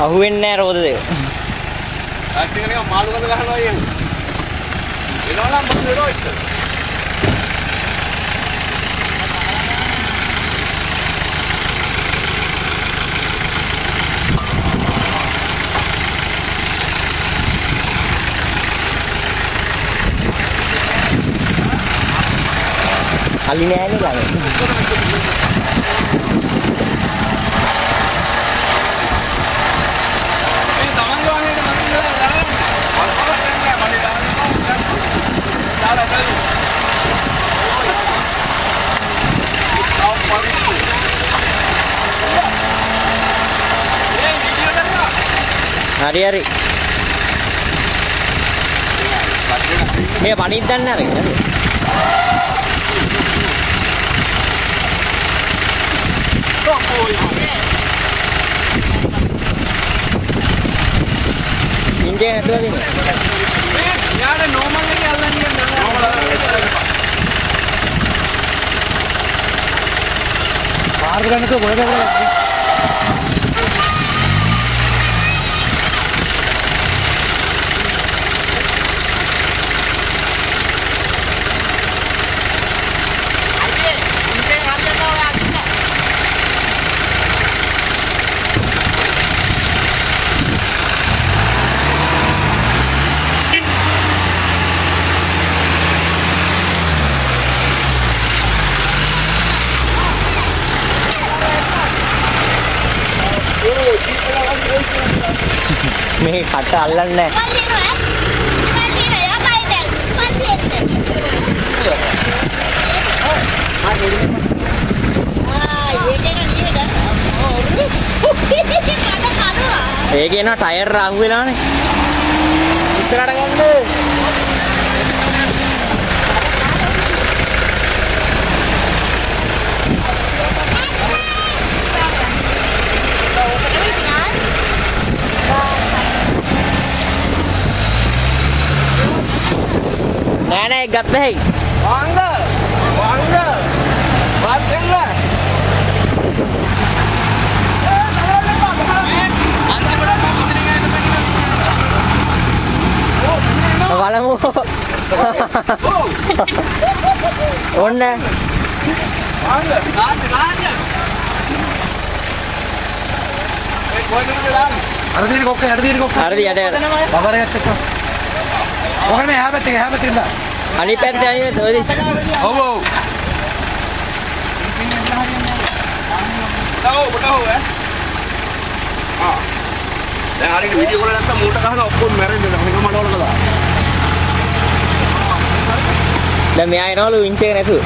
අහුවෙන්නේ නැහැ රෝද දෙක. ටික නිකන් මාළු ගඳ ගහනවා කියන්නේ. එනවා නම් මොකද වෙනව ඉස්සර. අලි නෑනේ ළඟ. හරි හරි. මේ පණිත් දන්නේ අරගෙන. ඉන්ජින් ඇතුළේ දිනේ. යාට නෝමල් එකේ අල්ලන්නේ නැහැ. මාර්ග ගන්නකෝ මොකද කරන්නේ? මේ කට අල්ලන්නේ නැහැ. ඒක එනවා ටයර් අහු වෙලානේ. ඉස්සරහට ගන්න. නෑ නෑ ගත්ත හැයි. වංග වත් දෙන්න. බලමු. ඔන්න. වංග ගාන්න. ඒ කොහෙන්ද දාන්නේ? අර දින කොක්ක යට දින කොක්ක. හරි යට යට. බබරගත්ත එක. ඔකනේ එහා පැත්තේ ඉඳලා. අනිත් පැත්තේ අනිත් ඔය. ඔව් ඔව්. ඔව් ඈ. දැන් හරියට වීඩියෝ කරලා නැත්තම් මෝටර ගහන ඔක්කොම මැරෙන්නේ නැහැ. නිකන් මඩවල දාලා. දැන් මෙයා එනවලු වින්ච් එක නැතුව.